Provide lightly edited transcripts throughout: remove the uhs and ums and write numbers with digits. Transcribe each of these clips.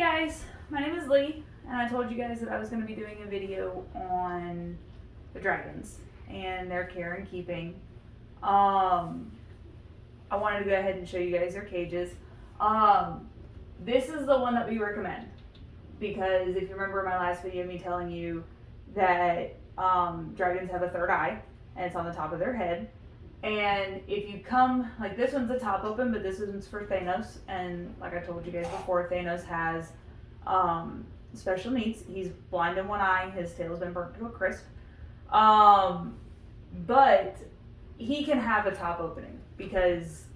guys, my name is Lee, and I told you guys that I was going to be doing a video on the dragons and their care and keeping. I wanted to go ahead and show you guys their cages. This is the one that we recommend because if you remember my last video, me telling you that dragons have a third eye and it's on the top of their head. And if you come, like this one's the top open, but this one's for Thanos. And like I told you guys before, Thanos has special needs. He's blind in one eye. His tail's been burnt to a crisp. But he can have a top opening because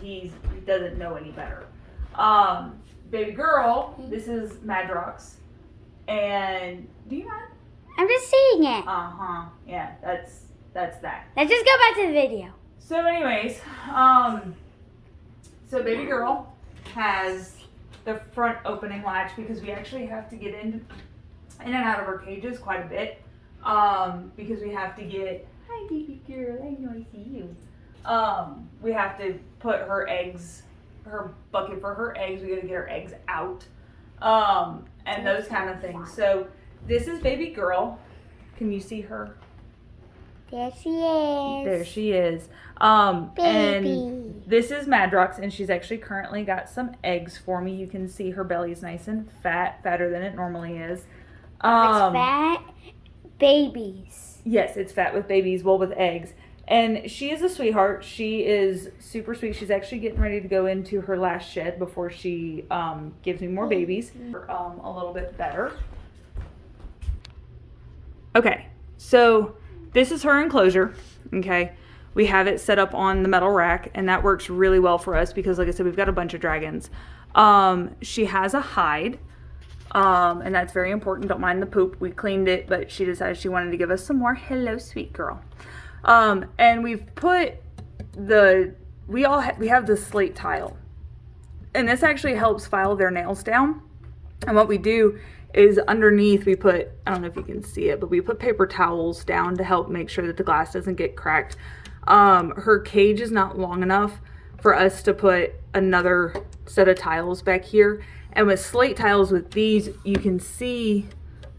he doesn't know any better. Baby girl, this is Madrox. And do you not? I'm just seeing it. Yeah, that's that. Let's just go back to the video. So anyways, so baby girl has the front opening latch because we actually have to get in and out of her cages quite a bit. Because we have to get, hi baby girl, I know I see you. We have to put her eggs, her bucket for her eggs, we gotta get her eggs out. And those kind of things. So this is baby girl. Can you see her? There she is. There she is. Baby. And this is Madrox, and she's actually currently got some eggs for me. You can see her belly's nice and fat, fatter than it normally is. It's fat babies. Yes, it's fat with babies, well with eggs. And she is a sweetheart. She is super sweet. She's actually getting ready to go into her last shed before she gives me more babies. A little bit better. Okay, so this is her enclosure, okay? We have it set up on the metal rack, and that works really well for us because, like I said, we've got a bunch of dragons. She has a hide, and that's very important. Don't mind the poop. We cleaned it, but she decided she wanted to give us some more. Hello, sweet girl. And we've put we have the slate tile, and this actually helps file their nails down. And what we do is underneath we put, I don't know if you can see it, but we put paper towels down to help make sure that the glass doesn't get cracked. Her cage is not long enough for us to put another set of tiles back here. And with slate tiles with these, you can see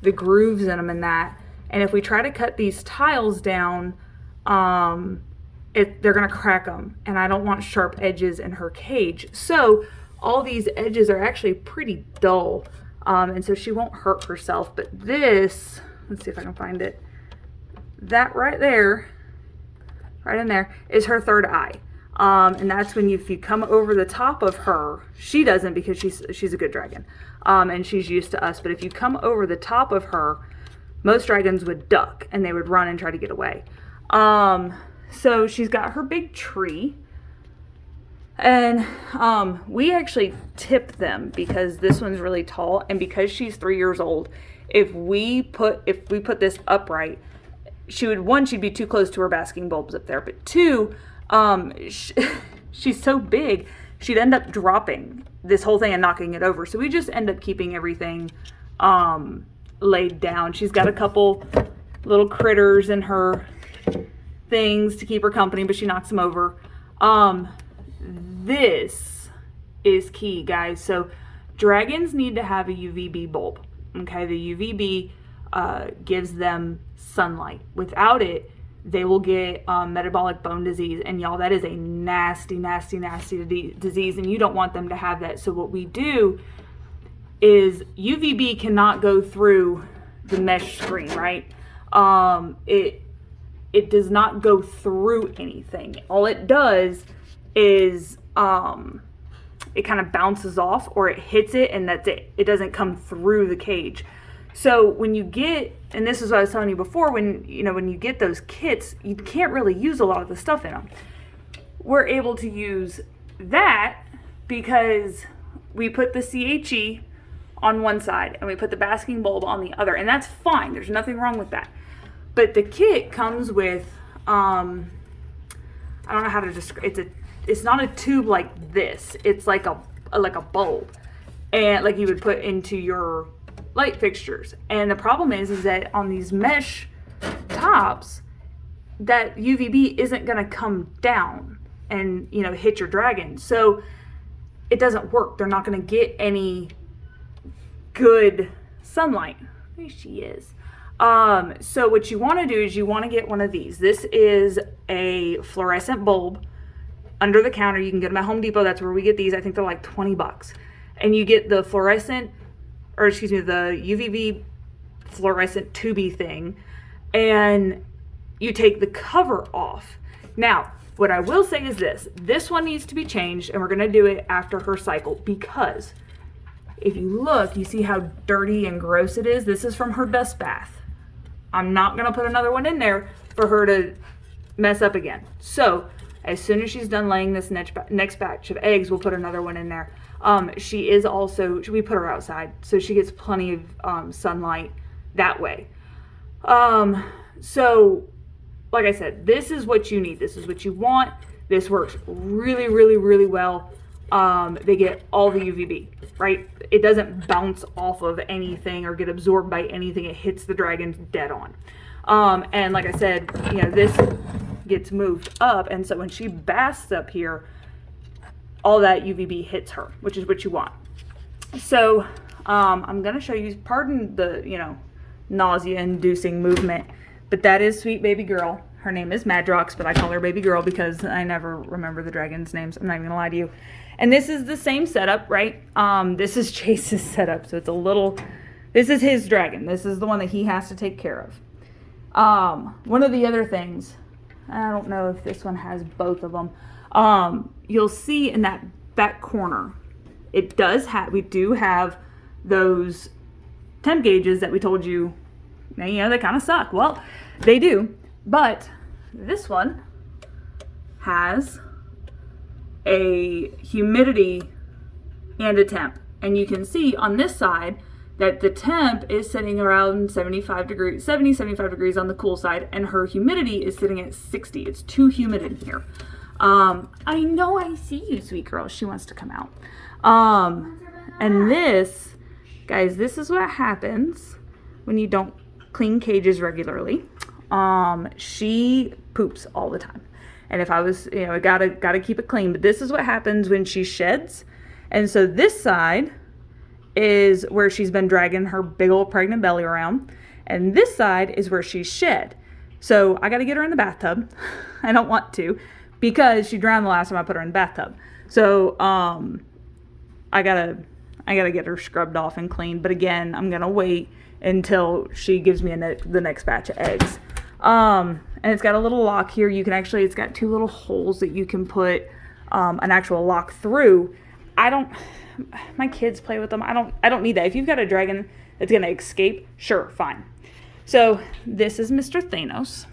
the grooves in them and that. And if we try to cut these tiles down, they're gonna crack them. And I don't want sharp edges in her cage. So all these edges are actually pretty dull. And so she won't hurt herself. But this, let's see if I can find it. That right there, right in there, is her third eye. And that's when if you come over the top of her, she doesn't because she's a good dragon. And she's used to us. But if you come over the top of her, most dragons would duck and they would run and try to get away. So she's got her big tree. And we actually tip them because this one's really tall, and because she's 3 years old, if we put this upright, she'd be too close to her basking bulbs up there, but two, she's so big she'd end up dropping this whole thing and knocking it over. So we just end up keeping everything laid down. She's got a couple little critters in her things to keep her company, but she knocks them over. This is key, guys. So dragons need to have a UVB bulb. Okay, the UVB gives them sunlight. Without it, they will get metabolic bone disease. And y'all, that is a nasty, nasty, nasty disease, and you don't want them to have that. So what we do is UVB cannot go through the mesh screen, right? It does not go through anything. All it does is it kind of bounces off, or it hits it, and that's it. It doesn't come through the cage. So when you get, and this is what I was telling you before, when you get those kits, you can't really use a lot of the stuff in them. We're able to use that because we put the CHE on one side and we put the basking bulb on the other, and that's fine. There's nothing wrong with that. But the kit comes with, I don't know how to describe. It's not a tube like this. It's like a bulb, and like you would put into your light fixtures. And the problem is that on these mesh tops, that UVB isn't going to come down and hit your dragon. So it doesn't work. They're not going to get any good sunlight. There she is. So what you want to do is you want to get one of these. This is a fluorescent bulb under the counter. You can get them at Home Depot. That's where we get these. I think they're like $20. And you get the the UVB fluorescent tubey thing, and you take the cover off. Now, what I will say is this one needs to be changed, and we're going to do it after her cycle, because if you look, you see how dirty and gross it is. This is from her dust bath. I'm not going to put another one in there for her to mess up again. So as soon as she's done laying this next batch of eggs, we'll put another one in there. We put her outside, so she gets plenty of sunlight that way. So like I said, this is what you need. This is what you want. This works really, really, really well. They get all the UVB, right? It doesn't bounce off of anything or get absorbed by anything. It hits the dragon dead on. And like I said, this gets moved up. And so when she basks up here, all that UVB hits her, which is what you want. So I'm going to show you, pardon the, nausea-inducing movement, but that is sweet baby girl. Her name is Madrox, but I call her baby girl because I never remember the dragon's names. I'm not even gonna lie to you. And this is the same setup, right? This is Chase's setup. So this is his dragon. This is the one that he has to take care of. One of the other things, I don't know if this one has both of them. You'll see in that back corner, we do have those temp gauges that we told you, they kind of suck. Well, they do. But this one has a humidity and a temp. And you can see on this side that the temp is sitting around 75 degrees on the cool side, and her humidity is sitting at 60. It's too humid in here. I know, I see you, sweet girl. She wants to come out. And this, guys, this is what happens when you don't clean cages regularly. She poops all the time. And if I was, I gotta keep it clean. But this is what happens when she sheds. And so this side is where she's been dragging her big old pregnant belly around. And this side is where she's shed. So I gotta get her in the bathtub. I don't want to, because she drowned the last time I put her in the bathtub. So I gotta get her scrubbed off and cleaned. But again, I'm gonna wait until she gives me the next batch of eggs. And it's got a little lock here. It's got two little holes that you can put an actual lock through. My kids play with them. I don't need that. If you've got a dragon that's gonna escape, sure, fine. So this is Mr. Thanos,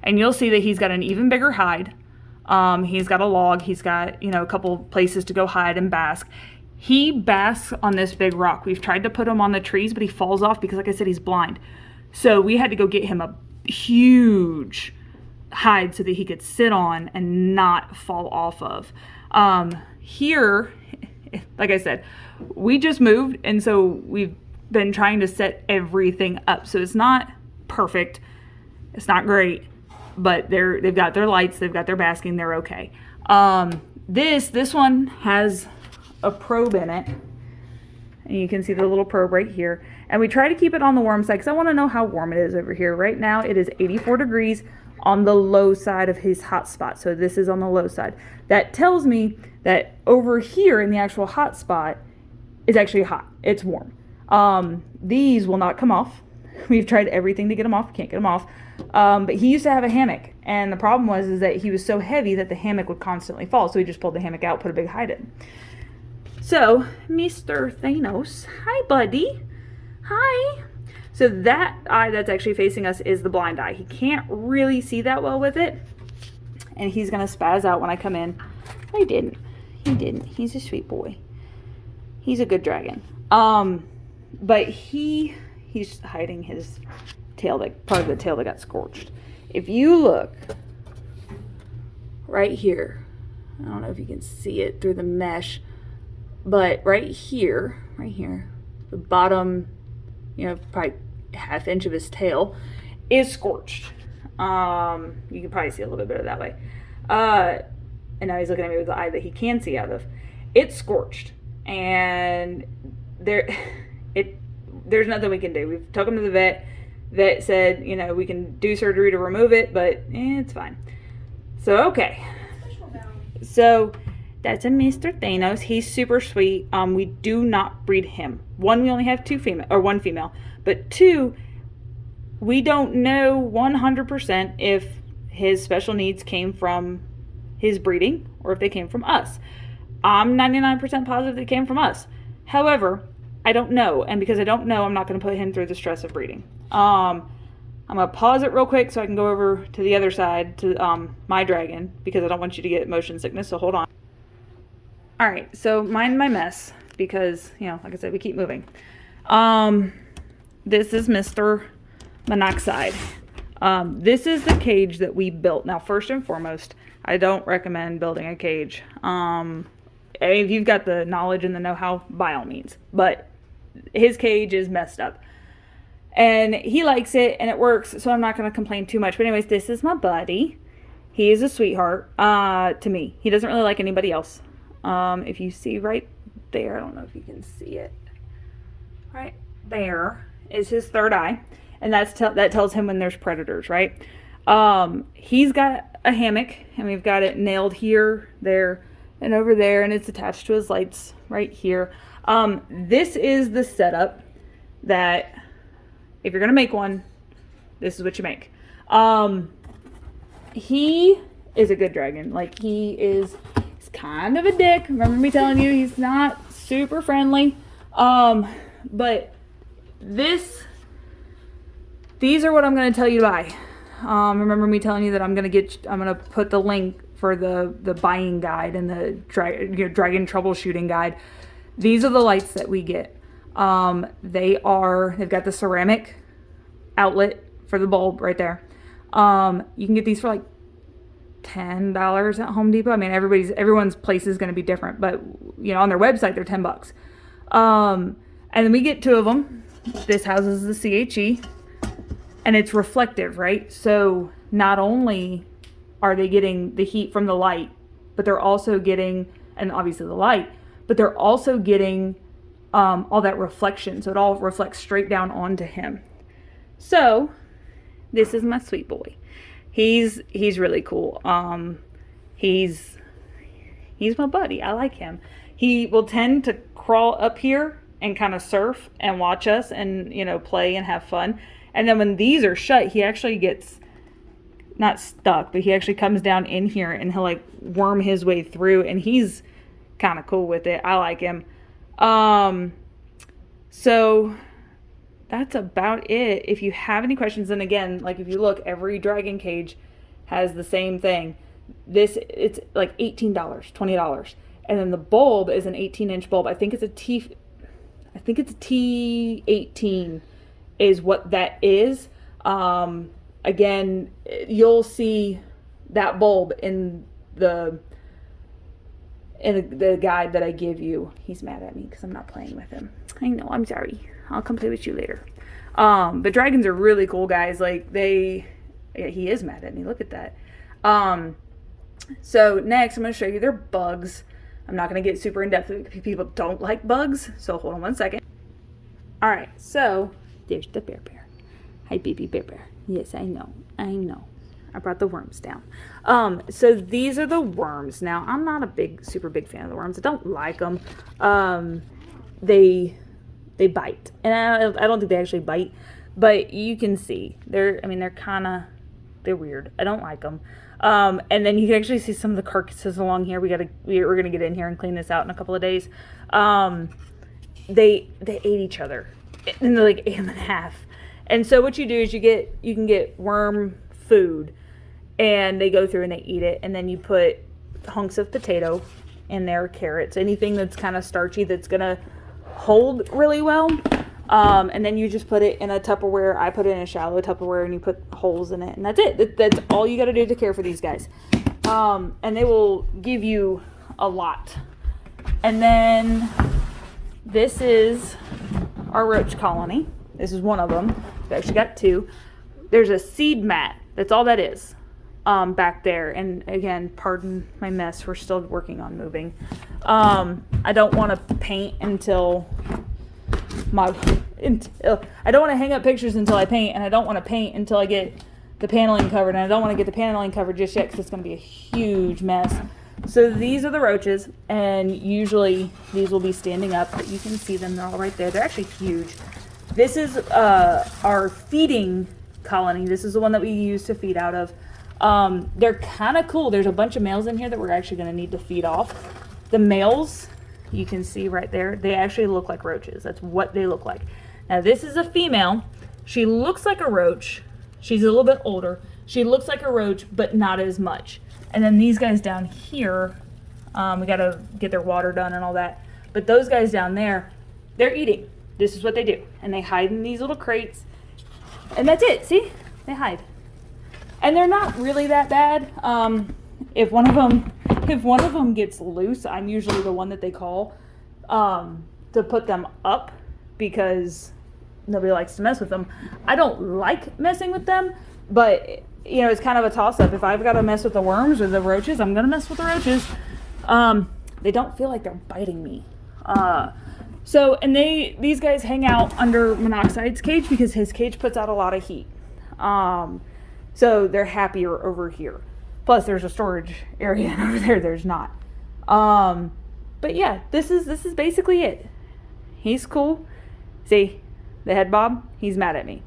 and you'll see that he's got an even bigger hide. He's got a log. He's got, a couple places to go hide and bask. He basks on this big rock. We've tried to put him on the trees, but he falls off because, like I said, he's blind. So we had to go get him a huge hide so that he could sit on and not fall off of. Here, like I said, we just moved, and so we've been trying to set everything up. So it's not perfect. It's not great, but they've got their lights, they've got their basking, they're okay. This one has a probe in it, and you can see the little probe right here. And we try to keep it on the warm side because I want to know how warm it is over here. Right now it is 84 degrees on the low side of his hot spot. So this is on the low side. That tells me that over here in the actual hot spot is actually hot. It's warm. These will not come off. We've tried everything to get them off. Can't get them off. But he used to have a hammock, and the problem was that he was so heavy that the hammock would constantly fall. So he just pulled the hammock out, put a big hide in. So, Mr. Thanos, hi, buddy. Hi. So that eye that's actually facing us is the blind eye. He can't really see that well with it, and he's gonna spaz out when I come in. He didn't. He's a sweet boy. He's a good dragon. But he's hiding his tail, like part of the tail that got scorched. If you look right here, I don't know if you can see it through the mesh, but right here, the bottom, probably half inch of his tail is scorched. You can probably see a little bit of that way. And now he's looking at me with the eye that he can see out of. It's scorched, and there's nothing we can do. We've took him to the vet. Vet said, you know, we can do surgery to remove it, but it's fine. So, okay. So, that's a Mr. Thanos. He's super sweet. We do not breed him. One, we only have one female. But two, we don't know 100% if his special needs came from his breeding or if they came from us. I'm 99% positive they came from us. However, I don't know. And because I don't know, I'm not going to put him through the stress of breeding. I'm going to pause it real quick so I can go over to the other side to my dragon because I don't want you to get motion sickness. So hold on. All right. So mind my mess because, you know, like I said, we keep moving. This is Mr. Monoxide. This is the cage that we built. Now, first and foremost, I don't recommend building a cage. If you've got the knowledge and the know-how, by all means. But his cage is messed up. And he likes it, and it works, so I'm not going to complain too much. But anyways, this is my buddy. He is a sweetheart to me. He doesn't really like anybody else. If you see right there, I don't know if you can see it. Right there is his third eye. And that tells him when there's predators, right? He's got a hammock, and we've got it nailed here, there, and over there, and it's attached to his lights right here. This is the setup that, if you're going to make one, this is what you make. He is a good dragon. Like, he's kind of a dick. Remember me telling you he's not super friendly. But these are what I'm going to tell you to buy. Remember me telling you that I'm going to put the link for the buying guide and the dragon troubleshooting guide. These are the lights that we get. They've got the ceramic outlet for the bulb right there. You can get these for like $10 at Home Depot. I mean, everyone's place is going to be different, but you know, on their website, they're $10. And then we get 2 of them. This houses the CHE. And it's reflective, right? So not only are they getting the heat from the light, but they're also getting, and obviously the light, but they're also getting all that reflection. So it all reflects straight down onto him. So this is my sweet boy. He's really cool. He's my buddy. I like him. He will tend to crawl up here and kind of surf and watch us and, you know, play and have fun. And then when these are shut, he actually gets not stuck, but he actually comes down in here and he'll like worm his way through, and he's kind of cool with it. I like him. So that's about it. If you have any questions, and again, like if you look, every dragon cage has the same thing. It's like $18, $20. And then the bulb is an 18-inch bulb. I think it's a T18 is what that is. Again, you'll see that bulb in the guide that I give you. He's mad at me because I'm not playing with him. I know, I'm sorry. I'll come play with you later. But dragons are really cool, guys. Like he is mad at me. Look at that. So next I'm going to show you their bugs. I'm not going to get super in depth if people don't like bugs. So hold on one second. All right. So there's the bear. Hi, baby bear. Yes, I know. I brought the worms down. So these are the worms. Now, I'm not a super big fan of the worms. I don't like them. They bite. And I don't think they actually bite. But you can see. They're weird. I don't like them. And then you can actually see some of the carcasses along here. We're going to get in here and clean this out in a couple of days. They ate each other. And they're like ate them in half. And so what you do is you can get worm food, and they go through and they eat it, and then you put hunks of potato in there, carrots, anything that's kind of starchy that's gonna hold really well, and then you just put it in a Tupperware. I put it in a shallow Tupperware, and you put holes in it, and that's it. That's all you got to do to care for these guys, and they will give you a lot. And then this is our roach colony. This is one of them. We actually got 2. There's a seed mat. That's all that is back there. And again, pardon my mess. We're still working on moving. I don't want to paint until I don't want to hang up pictures until I paint, and I don't want to paint until I get the paneling covered, and I don't want to get the paneling covered just yet because it's going to be a huge mess. So these are the roaches, and usually these will be standing up, but you can see them. They're all right there. They're actually huge. This is our feeding colony. This is the one that we use to feed out of. They're kind of cool. There's a bunch of males in here that we're actually going to need to feed off. The males, you can see right there, they actually look like roaches. That's what they look like. Now this is a female. She looks like a roach. She's a little bit older. She looks like a roach, but not as much. And then these guys down here, we got to get their water done and all that. But those guys down there, they're eating. This is what they do. And they hide in these little crates. And that's it. See? They hide. And they're not really that bad. If one of them gets loose, I'm usually the one that they call to put them up because nobody likes to mess with them. I don't like messing with them, but you know, it's kind of a toss-up. If I've got to mess with the worms or the roaches, I'm gonna mess with the roaches. They don't feel like they're biting me. And these guys hang out under Monoxide's cage because his cage puts out a lot of heat. So they're happier over here. Plus there's a storage area, and over there there's not. But yeah, this is basically it. He's cool. See, the head bob, he's mad at me.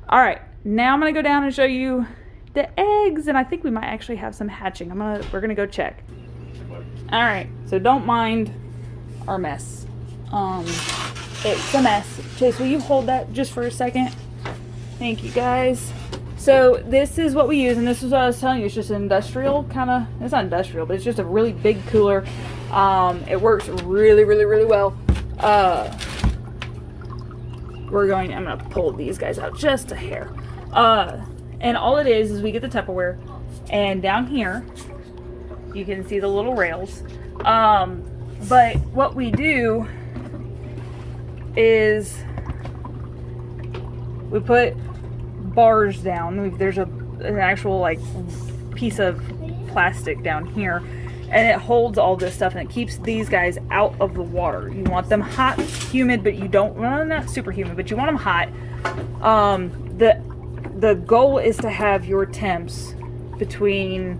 All right, now I'm gonna go down and show you the eggs, and I think we might actually have some hatching. We're gonna go check. All right, so don't mind our mess. It's a mess. Chase, will you hold that just for a second? Thank you, guys. So this is what we use, and this is what I was telling you. It's just an industrial kind of, it's not industrial, but it's just a really big cooler. It works really, really, really well. I'm gonna pull these guys out just a hair. And all it is we get the Tupperware, and down here you can see the little rails. But what we do is we put bars down. There's an actual like piece of plastic down here, and it holds all this stuff, and it keeps these guys out of the water. You want them hot, humid, but you don't, well, not super humid, but you want them hot. The goal is to have your temps between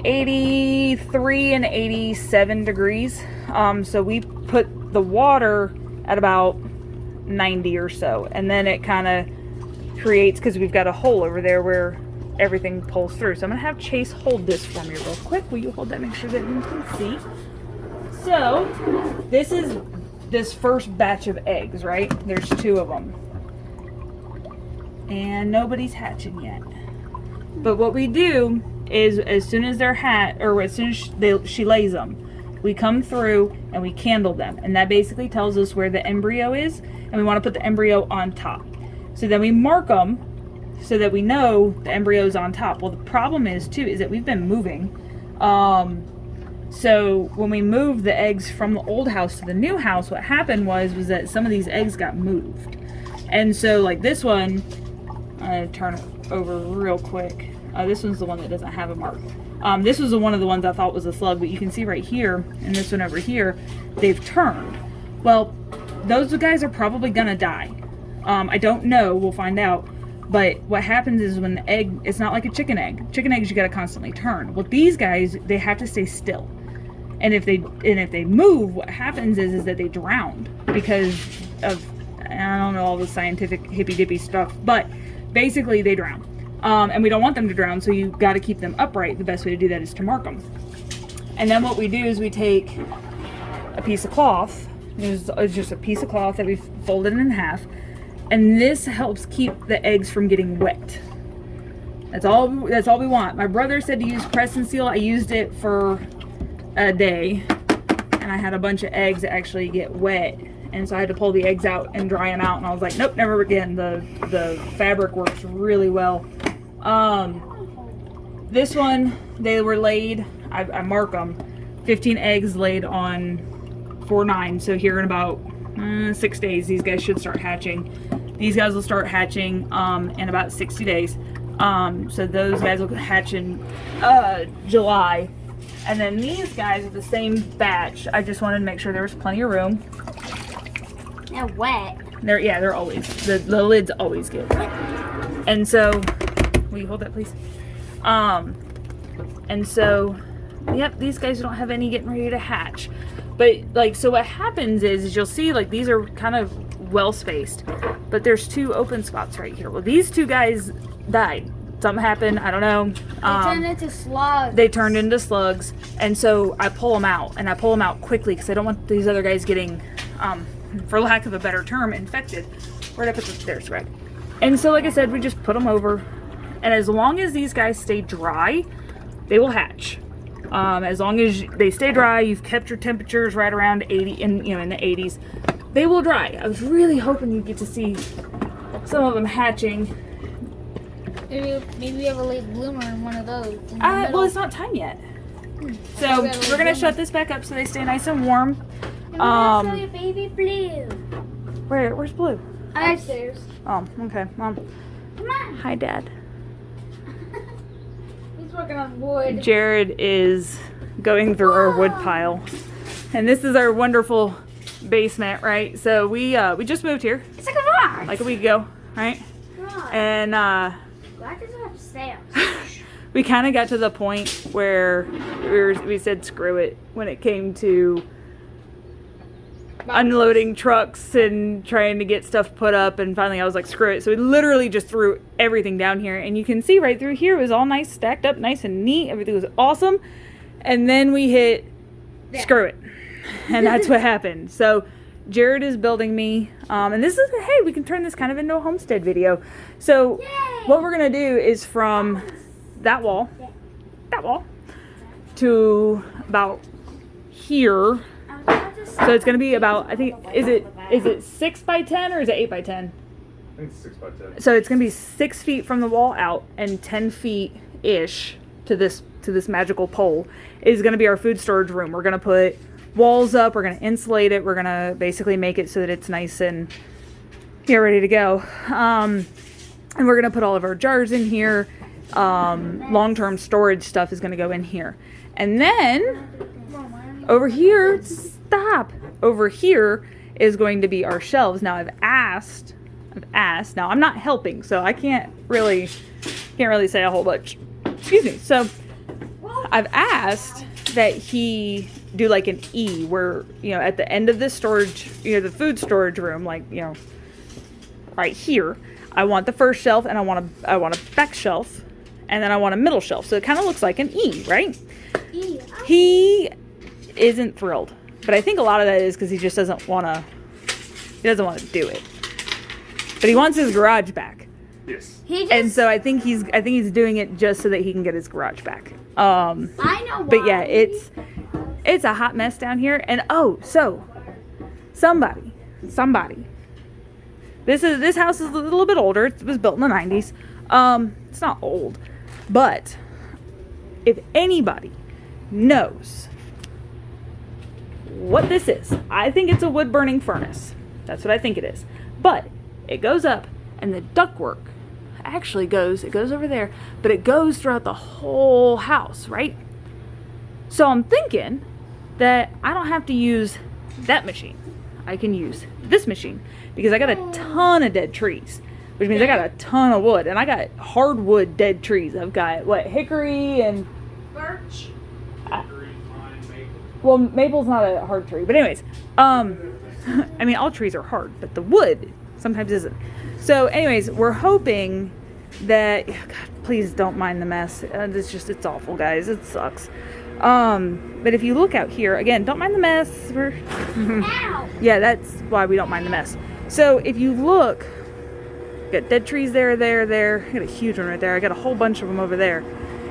83 and 87 degrees. So we put the water at about 90 or so, and then it kind of creates, because we've got a hole over there where everything pulls through. So I'm gonna have Chase hold this for me real quick. Will you hold that? Make sure that you can see. So this is this first batch of eggs, right? There's 2 of them, and nobody's hatching yet. But what we do is, as soon as they're as soon as she lays them, we come through and we candle them, and that basically tells us where the embryo is, and we want to put the embryo on top. So then we mark them so that we know the embryo's on top. Well, the problem is that we've been moving. So when we moved the eggs from the old house to the new house, what happened was that some of these eggs got moved. And so like this one, I'm gonna turn it over real quick. This one's the one that doesn't have a mark. This was one of the ones I thought was a slug, but you can see right here, and this one over here, they've turned. Well, those guys are probably gonna die. I don't know, we'll find out. But what happens is when the egg, it's not like a chicken egg. Chicken eggs you gotta constantly turn. Well, these guys, they have to stay still. And if they move, what happens is that they drown because of, I don't know all the scientific hippy dippy stuff, but basically they drown. And we don't want them to drown, so you got to keep them upright. The best way to do that is to mark them. And then what we do is we take a piece of cloth. It's just a piece of cloth that we've folded in half, and this helps keep the eggs from getting wet. That's all we want. My brother said to use press and seal. I used it for a day, and I had a bunch of eggs that actually get wet, and so I had to pull the eggs out and dry them out, and I was like, nope, never again. The fabric works really well. This one, they were laid, I mark them, 15 eggs laid on 4/9. So here in about 6 days, these guys should start hatching. These guys will start hatching in about 60 days. So those guys will hatch in July. And then these guys are the same batch. I just wanted to make sure there was plenty of room. They're wet. They're always, the lids always get wet. And so, will you hold that please? And so, yep, these guys don't have any getting ready to hatch. But like, so what happens is you'll see like these are kind of well spaced, but there's 2 open spots right here. Well, these 2 guys died. Something happened, I don't know. They turned into slugs. They turned into slugs, and so I pull them out, and I pull them out quickly because I don't want these other guys getting, for lack of a better term, infected. Where'd I put the stairs right? And so, like I said, we just put them over, and as long as these guys stay dry, they will hatch. As long as they stay dry, you've kept your temperatures right around 80, in the 80s, they will dry. I was really hoping you'd get to see some of them hatching. Maybe we have a late bloomer in one of those. Well, it's not time yet. So we're gonna shut this back up so they stay nice and warm. Show you baby Blue. Where's Blue? Upstairs. Oh, okay. Come on. Hi, Dad. He's working on wood. Jared is going through our wood pile, and this is our wonderful basement, right? So we just moved here It's like a rock. like a week ago, right? And Black is upstairs. we kind of got to the point where we said screw it when it came to unloading trucks and trying to get stuff put up, and finally I was like screw it. So we literally just threw everything down here, and you can see right through here it was all nice, stacked up nice and neat. Everything was awesome, and then we hit screw it, and that's what happened. So Jared is building me, and this is, hey, we can turn this kind of into a homestead video. So what we're gonna do is from that wall to about here. So it's gonna be about, I think, is it 6 by 10 or is it 8 by 10? I think it's 6 by 10. So it's gonna be 6 feet from the wall out and 10 feet ish to this magical pole is gonna be our food storage room. We're gonna put walls up, we're gonna insulate it, we're gonna basically make it so that it's nice and ready to go. And we're gonna put all of our jars in here. Long-term storage stuff is gonna go in here. And then over here, over here is going to be our shelves. Now I've asked, now I'm not helping, so I can't really say a whole bunch. Excuse me. So I've asked that he do like an E where, at the end of this storage, the food storage room, like, right here, I want the first shelf, and I want a back shelf, and then I want a middle shelf. So it kind of looks like an E, right? He isn't thrilled, but I think a lot of that is because he just doesn't want to do it. But he wants his garage back. Yes. And so I think he's doing it just so that he can get his garage back. I know why. But yeah, it's a hot mess down here. And so somebody. This house is a little bit older. It was built in the 90s. It's not old, but if anybody knows what this is, I think it's a wood burning furnace. That's what I think it is. But it goes up, and the ductwork actually goes over there, but it goes throughout the whole house, right? So I'm thinking that I don't have to use that machine. I can use this machine because I got a ton of dead trees, which means I got a ton of wood, and I got hardwood dead trees. I've got hickory and Birch. well, maple's not a hard tree, but anyways, I mean, all trees are hard, but the wood sometimes isn't. So anyways, we're hoping that, God, please don't mind the mess. It's awful, guys. It sucks. But if you look out here, again, don't mind the mess. Ow. Yeah, that's why we don't mind the mess. So if you look, got dead trees there. I got a huge one right there. I got a whole bunch of them over there.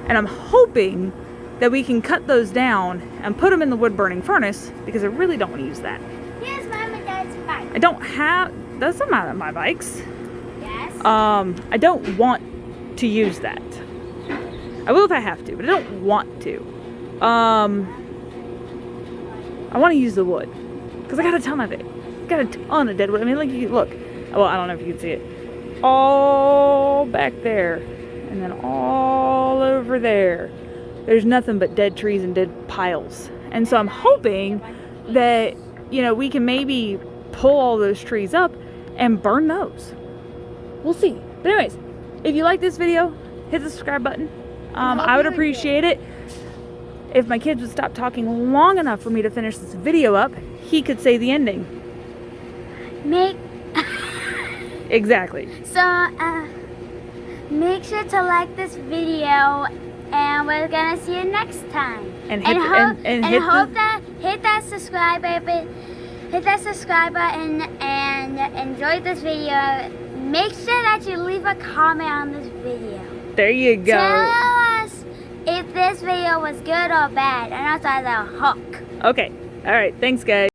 And I'm hoping that we can cut those down and put them in the wood burning furnace, because I really don't want to use that. Here's Mom and Dad's bike. I don't have, those are my bikes. Yes. I don't want to use that. I will if I have to, but I don't want to. I want to use the wood because I got a ton of it. Got a ton of dead wood. I mean, like, you look. Well, I don't know if you can see it. All back there, and then all over there. There's nothing but dead trees and dead piles. And so I'm hoping that, we can maybe pull all those trees up and burn those. We'll see. But anyways, if you like this video, hit the subscribe button. I would appreciate it. If my kids would stop talking long enough for me to finish this video up, he could say the ending. Exactly. So, make sure to like this video, and we're gonna see you next time. And hit that subscribe button and enjoy this video. Make sure that you leave a comment on this video. There you go. Tell us if this video was good or bad, and also as a hook. Okay. All right. Thanks, guys.